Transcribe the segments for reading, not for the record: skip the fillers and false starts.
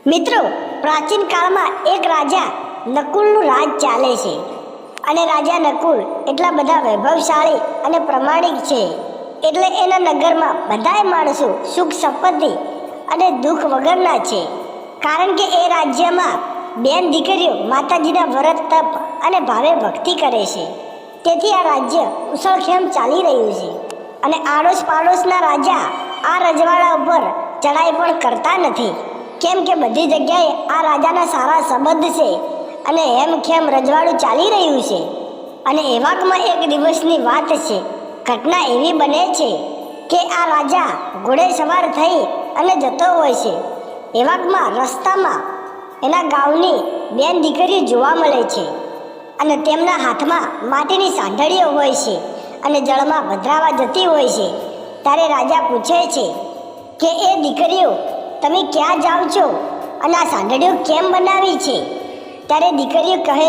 મિત્રો, પ્રાચીન કાળમાં એક રાજા નકુલનું રાજ ચાલે છે અને રાજા નકુલ એટલા બધા વૈભવશાળી અને પ્રમાણિક છે એટલે એના નગરમાં બધાય માણસો સુખ સંપત્તિ અને દુઃખ વગરના છે. કારણ કે એ રાજ્યમાં બેન દીકરીઓ માતાજીના વ્રત તપ અને ભાવે ભક્તિ કરે છે. તેથી આ રાજ્ય ઉછળખેમ ચાલી રહ્યું છે અને આડોશ પાડોશના રાજા આ રજવાડા ઉપર ચડાઈ પણ કરતા નથી, કેમ કે બધી જગ્યાએ આ રાજાના સારા સંબંધ છે અને હેમખેમ રજવાડું ચાલી રહ્યું છે. અને એવાકમાં એક દિવસની વાત છે. ઘટના એવી બને છે કે આ રાજા ઘોડે સવાર થઈ અને જતો હોય છે. એવાકમાં રસ્તામાં એના ગામની બેન દીકરીઓ જોવા મળે છે અને તેમના હાથમાં માટીની સાંઢળીઓ હોય છે અને જળમાં ભદ્રાવા જતી હોય છે. ત્યારે રાજા પૂછે છે કે એ દીકરીઓ, તમે ક્યાં જાઓ છો અને આ સાંઢળીઓ કેમ બનાવી છે? ત્યારે દીકરીઓ કહે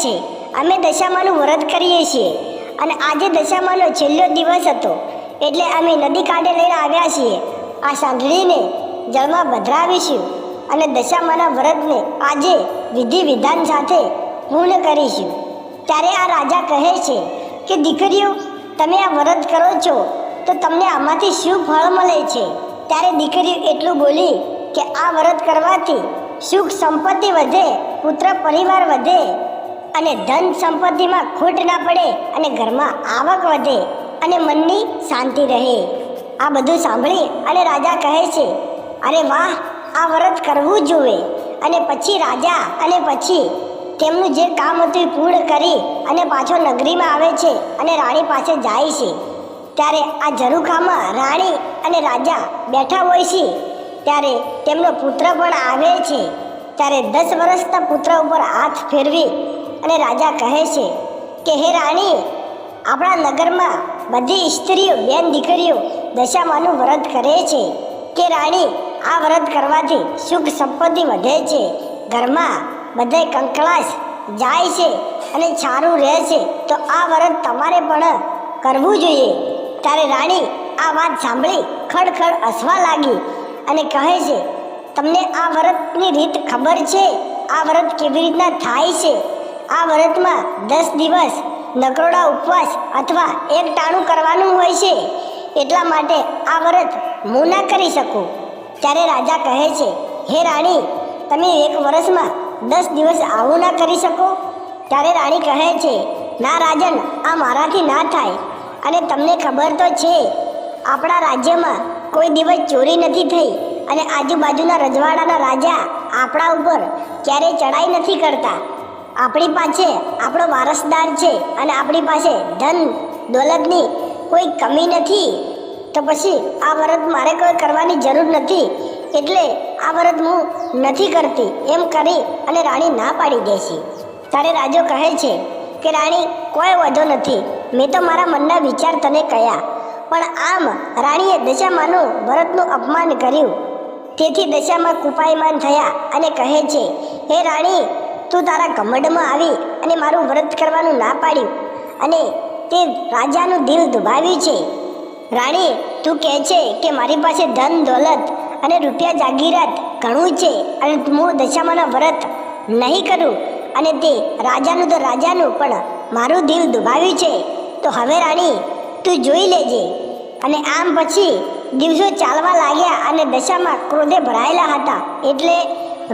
છે, અમે દશામાનું વ્રત કરીએ છીએ અને આજે દશામાનો છેલ્લો દિવસ હતો એટલે અમે નદી કાંઠે લઈને આવ્યા છીએ. આ સાંઢળીને જળમાં ભદ્રાવીશું અને દશામાના વ્રતને આજે વિધિ વિધાન સાથે પૂર્ણ કરીશું. ત્યારે આ રાજા કહે છે કે દીકરીઓ, તમે આ વ્રત કરો છો તો તમને આમાંથી શું ફળ મળે છે? ત્યારે દીકરીઓ એટલું બોલી કે આ વ્રત કરવાથી સુખ સંપત્તિ વધે, પુત્ર પરિવાર વધે અને ધન સંપત્તિમાં ખોટ ના પડે અને ઘરમાં આવક વધે અને મનની શાંતિ રહે. આ બધું સાંભળી અને રાજા કહે છે, અરે વાહ, આ વ્રત કરવું જોઈએ. અને પછી રાજા અને પછી તેમનું જે કામ હતું એ પૂર્ણ કરી અને પાછો નગરીમાં આવે છે અને રાણી પાસે જાય છે. ત્યારે આ ઝરૂખામાં રાણી અને રાજા બેઠા હોય છે. ત્યારે તેમનો પુત્ર પણ આવે છે. ત્યારે 10 વર્ષના પુત્ર ઉપર હાથ ફેરવી અને રાજા કહે છે કે હે રાણી, આપણા નગરમાં બધી સ્ત્રીઓ બેન દીકરીઓ દશામાનું વ્રત કરે છે કે રાણી, આ વ્રત કરવાથી સુખ સંપત્તિ વધે છે, ઘરમાં બધે કંકળાશ જાય છે અને સારું રહે છે, તો આ વ્રત તમારે પણ કરવું જોઈએ. ત્યારે રાણી આ વાત સાંભળી ખડખડ હસવા લાગી અને કહે છે, તમને આ વ્રતની રીત ખબર છે? આ વ્રત કેવી રીતના થાય છે? આ વ્રતમાં 10 દિવસ નકરોડા ઉપવાસ અથવા એક ટાણું કરવાનું હોય છે, એટલા માટે આ વ્રત હું ના કરી શકું. ત્યારે રાજા કહે છે, હે રાણી, તમે એક વર્ષમાં 10 દિવસ આવું ના કરી શકો? ત્યારે રાણી કહે છે, ના રાજન, આ મારાથી ના થાય. અને તમને ખબર તો છે આપણા રાજ્યમાં કોઈ દિવસ ચોરી નથી થઈ અને આજુબાજુના રજવાડાના રાજા આપણા ઉપર ક્યારેય ચડાઈ નથી કરતા. આપણી પાસે આપણો વારસદાર છે અને આપણી પાસે ધન દોલતની કોઈ કમી નથી. તો પછી આ વ્રત મારે કોઈ કરવાની જરૂર નથી, એટલે આ વ્રત હું નથી કરતી એમ કરી અને રાણી ના પાડી દેશે. ત્યારે રાજો કહે છે કે રાણી, કોઈ વાંધો નથી, મેં તો મારા મનના વિચાર તને કહ્યા. પણ આમ રાણીએ દશામાનું વ્રતનું અપમાન કર્યું. તેથી દશામાં કૃપાયમાન થયા અને કહે છે, હે રાણી, તું તારા ઘમંડમાં આવી અને મારું વ્રત કરવાનું ના પાડ્યું અને તે રાજાનું દિલ દુભાવ્યું છે. રાણી, તું કહે છે કે મારી પાસે ધન દોલત અને રૂપિયા જાગીરાત ઘણું છે અને હું દશામાના વ્રત નહીં કરું અને તે રાજાનું તો રાજાનું પણ મારું દિલ દુભાવ્યું છે. તો હવે રાણી, તું જોઈ લેજે. અને આમ પછી દિવસો ચાલવા લાગ્યા અને દશામાં ક્રોધે ભરાયેલા હતા એટલે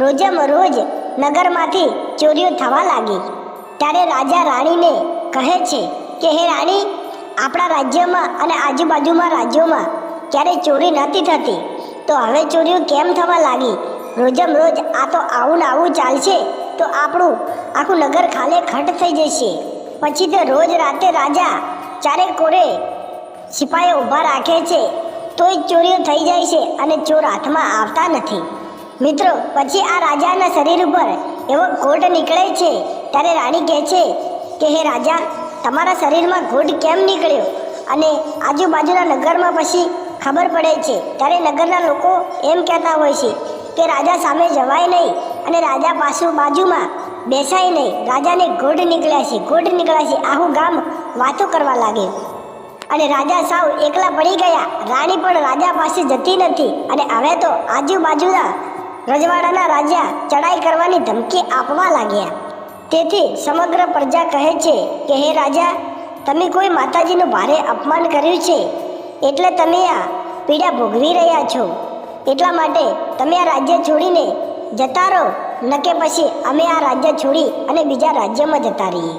રોજમ રોજ નગરમાંથી ચોરીઓ થવા લાગી. ત્યારે રાજા રાણીને કહે છે કે હે રાણી, આપણા રાજ્યમાં અને આજુબાજુમાં રાજ્યોમાં ક્યારેય ચોરી નહોતી થતી, તો હવે ચોરીઓ કેમ થવા લાગી? રોજમ રોજ આ તો આવું ને આવું ચાલશે તો આપણું આખું નગર ખાલે ખટ થઈ જશે. પછી તો રોજ રાતે રાજા ચારે કોરે સિપાહીઓ ઊભા રાખે છે તોય ચોરીઓ થઈ જાય છે અને ચોર હાથમાં આવતા નથી. મિત્રો, પછી આ રાજાના શરીર ઉપર એવો ઘોટ નીકળે છે. ત્યારે રાણી કહે છે કે હે રાજા, તમારા શરીરમાં ઘોટ કેમ નીકળ્યો? અને આજુબાજુના નગરમાં પછી ખબર પડે છે. ત્યારે નગરના લોકો એમ કહેતા હોય છે કે રાજા સામે જવાય નહીં અને રાજા પાછું બાજુમાં બેસાય નહીં, રાજાને ઘોટ નીકળ્યા છે. આખું ગામ વાતો કરવા લાગે. અને રાજા સાવ એકલા પડી ગયા. રાણી પણ રાજા પાસે જતી નથી અને હવે તો આજુબાજુના રજવાડાના રાજા ચડાઈ કરવાની ધમકી આપવા લાગ્યા. તેથી સમગ્ર પ્રજા કહે છે કે હે રાજા, તમે કોઈ માતાજીનું ભારે અપમાન કર્યું છે એટલે તમે આ પીડા ભોગવી રહ્યા છો. એટલા માટે તમે આ રાજ્ય છોડીને જતા રહો, ન કે પછી અમે આ રાજ્ય છોડી અને બીજા રાજ્યમાં જતા રહીએ.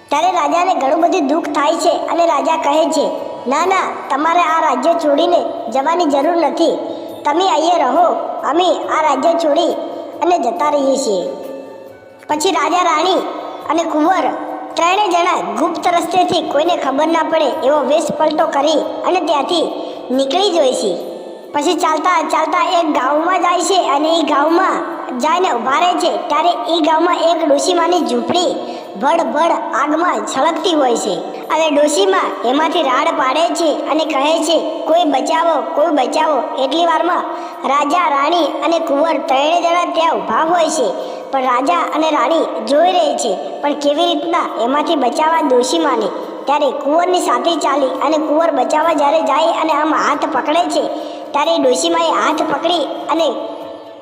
ત્યારે રાજાને ઘણું બધું દુઃખ થાય છે અને રાજા કહે છે, ના ના, તમારે આ રાજ્ય છોડીને જવાની જરૂર નથી. તમે અહીંયા રહો, અમે આ રાજ્ય છોડી અને જતા રહીએ છીએ. પછી રાજા, રાણી અને કુંવર ત્રણેય જણા ગુપ્ત રસ્તેથી કોઈને ખબર ના પડે એવો વેશ પલટો કરી અને ત્યાંથી નીકળી જાય છે. પછી ચાલતા ચાલતા એક ગામમાં જાય છે અને એ ગામમાં જઈને ઊભા રહે છે. ત્યારે એ ગામમાં એક ડોશીમાની ઝૂંપડી ભડ આગમાં છલકતી હોય છે અને ડોશીમાં એમાંથી રાડ પાડે છે અને કહે છે, કોઈ બચાવો, કોઈ બચાવો. એટલી વારમાં રાજા, રાણી અને કુંવર ત્રણેય જણા ત્યાં ઊભા હોય છે. પણ રાજા અને રાણી જોઈ રહી છે પણ કેવી રીતના એમાંથી બચાવવા ડોશીમાને. ત્યારે કુંવરની સાથે ચાલી અને કુંવર બચાવવા જ્યારે જાય અને આમ હાથ પકડે છે ત્યારે ડોશીમાએ હાથ પકડી અને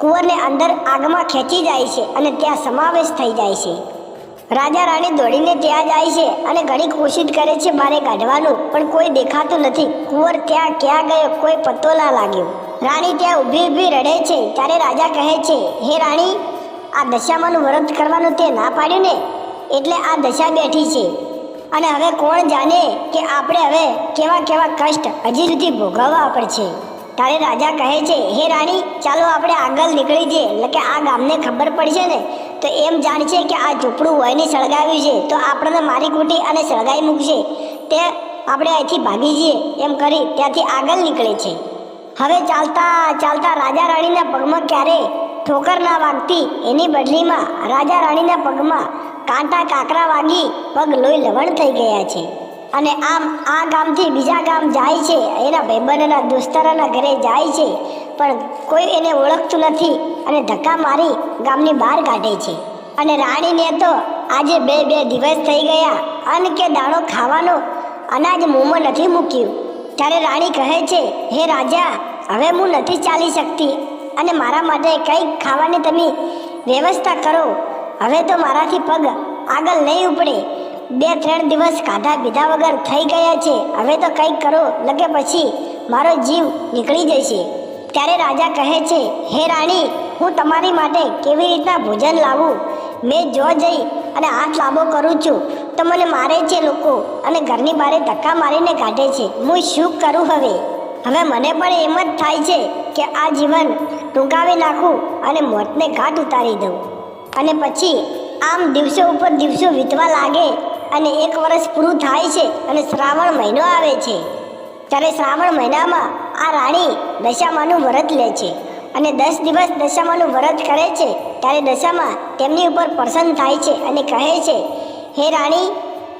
કુંવરને અંદર આગમાં ખેંચી જાય છે અને ત્યાં સમાવેશ થઈ જાય છે. રાજા, રાણી દોડીને ત્યાં જાય છે અને ઘણી કોશિશ કરે છે બહાર કાઢવાનું, પણ કોઈ દેખાતું નથી. કુંવર ત્યાં ક્યાં ગયો કોઈ પત્તો ના લાગ્યો. રાણી ત્યાં ઊભી રડે છે. ત્યારે રાજા કહે છે, હે રાણી, આ દશામાનું વ્રત કરવાનું તે ના પાડ્યું ને, એટલે આ દશા બેઠી છે. અને હવે કોણ જાણે કે આપણે હવે કેવા કેવા કષ્ટ હજી સુધી ભોગવવા પડશે. ત્યારે રાજા કહે છે, હે રાણી, ચાલો આપણે આગળ નીકળી જઈએ, એટલે કે આ ગામને ખબર પડશે ને તો એમ જાણશે કે આ ઝૂંપડું વયને સળગાવ્યું છે, તો આપણને મારી કૂટી અને સળગાવી મૂકશે. તે આપણે અહીંથી ભાગી જઈએ એમ કરી ત્યાંથી આગળ નીકળે છે. હવે ચાલતા ચાલતા રાજા રાણીના પગમાં ક્યારે ઠોકર ના વાગતી, એની બદલીમાં રાજા રાણીના પગમાં કાંટા કાંકરા વાગી પગ લોહી લવણ થઈ ગયા છે. અને આમ આ ગામથી બીજા ગામ જાય છે, એના ભાઈબંધના દોસ્તારોના ઘરે જાય છે, પણ કોઈ એને ઓળખતું નથી અને ધક્કા મારી ગામની બહાર કાઢે છે. અને રાણીને તો આજે બે દિવસ થઈ ગયા, અન્ન કે દાણો ખાવાનો અનાજ મોંમાં નથી મૂક્યું. ત્યારે રાણી કહે છે, હે રાજા, હવે હું નથી ચાલી શકતી અને મારા માટે કંઈક ખાવાની તમે વ્યવસ્થા કરો. હવે તો મારાથી પગ આગળ નહીં ઉપડે. 2-3 દિવસ ખાધા પીધા વગર થઈ ગયા છે. હવે તો કંઈક કરો, લગે પછી મારો જીવ નીકળી જશે. ત્યારે રાજા કહે છે, હે રાણી, હું તમારી માટે કેવી રીતના ભોજન લાવું? મેં જો જઈ અને હાથ લાંબો કરું છું તો મને મારે છે લોકો અને ઘરની બહાર ધક્કા મારીને કાઢે છે. હું શું કરું હવે? હવે મને પણ એમ જ થાય છે કે આ જીવન ટૂંકાવી નાખું અને મોતને ઘાટ ઉતારી દઉં. અને પછી આમ દિવસો ઉપર દિવસો વીતવા લાગે અને 1 વર્ષ પૂરું થાય છે અને શ્રાવણ મહિનો આવે છે. ત્યારે શ્રાવણ મહિનામાં આ રાણી દશામાનું વ્રત લે છે અને 10 દિવસ દશામાનું વ્રત કરે છે. ત્યારે દશામાં તેમની ઉપર પ્રસન્ન થાય છે અને કહે છે, હે રાણી,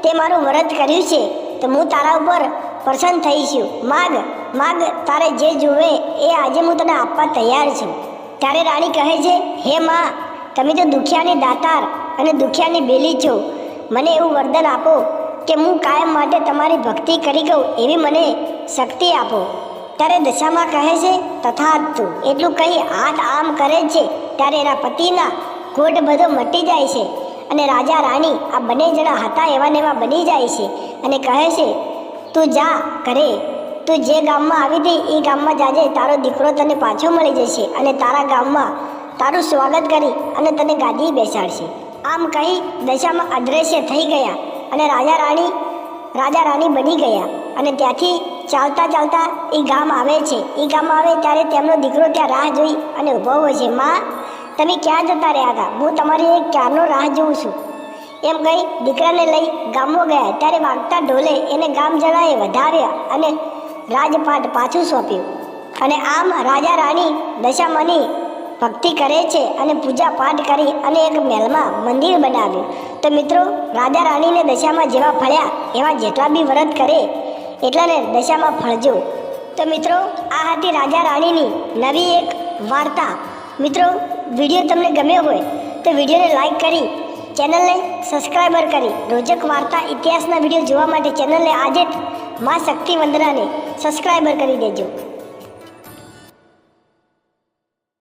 તે મારું વ્રત કર્યું છે તો હું તારા ઉપર પ્રસન્ન થઈશું. માગ, તારે જે જોવે એ આજે હું તને આપવા તૈયાર છું. ત્યારે રાણી કહે છે, હે માં, તમે તો દુખિયાની દાતાર અને દુખિયાની બેલી છો. મને એવું વરદાન આપો કે હું કાયમ માટે તમારી ભક્તિ કરી ગઉં એવી મને શક્તિ આપો. ત્યારે દશામાં કહે છે, તથાસ્તુ. એટલું કહી હાથ આમ કરે છે ત્યારે એના પતિના કોટ બધો મટી જાય છે અને રાજા રાણી આ બંને જણા હતા એવા ને એવા બની જાય છે અને કહે છે, તું જા ઘરે, તું જે ગામમાં આવી હતી એ ગામમાં જાજે. તારો દીકરો તને પાછો મળી જશે અને તારા ગામમાં તારું સ્વાગત કરી અને તને ગાદી બેસાડશે. આમ કહી દશામાં અદ્રશ્ય થઈ ગયા અને રાજા રાણી બની ગયા. અને ત્યાંથી ચાલતા ચાલતા એ ગામ આવે છે. એ ગામ આવે ત્યારે તેમનો દીકરો ત્યાં રાહ જોઈ અને ઊભો હોય છે. માં, તમે ક્યાં જતા રહ્યા હતા? હું તમારી એક ક્યારનો રાહ જોઉં છું. એમ કહી દીકરાને લઈ ગામમાં ગયા. ત્યારે વાગતા ઢોલે એને ગામ જણાએ વધાવ્યા અને રાજપાટ પાછું સોંપ્યું. અને આમ રાજા રાણી દશામાની ભક્તિ કરે છે અને પૂજા પાઠ કરી અને એક મહેલમાં મંદિર બનાવ્યું. તો મિત્રો, રાજા રાણીને દશામાં જેવા ફળ્યા એવા જેટલા બી વ્રત કરે એટલાને દશામાં ફળજો. તો મિત્રો, આ હતી રાજા રાણીની નવી એક વાર્તા. મિત્રો, વિડીયો તમને ગમ્યો હોય તો વિડીયોને લાઈક કરી, ચેનલને સબસ્ક્રાઈબર કરી રોચક વાર્તા ઇતિહાસના વિડીયો જોવા માટે ચેનલને આજે જ માં શક્તિ વંદનાને સબસ્ક્રાઈબર કરી દેજો.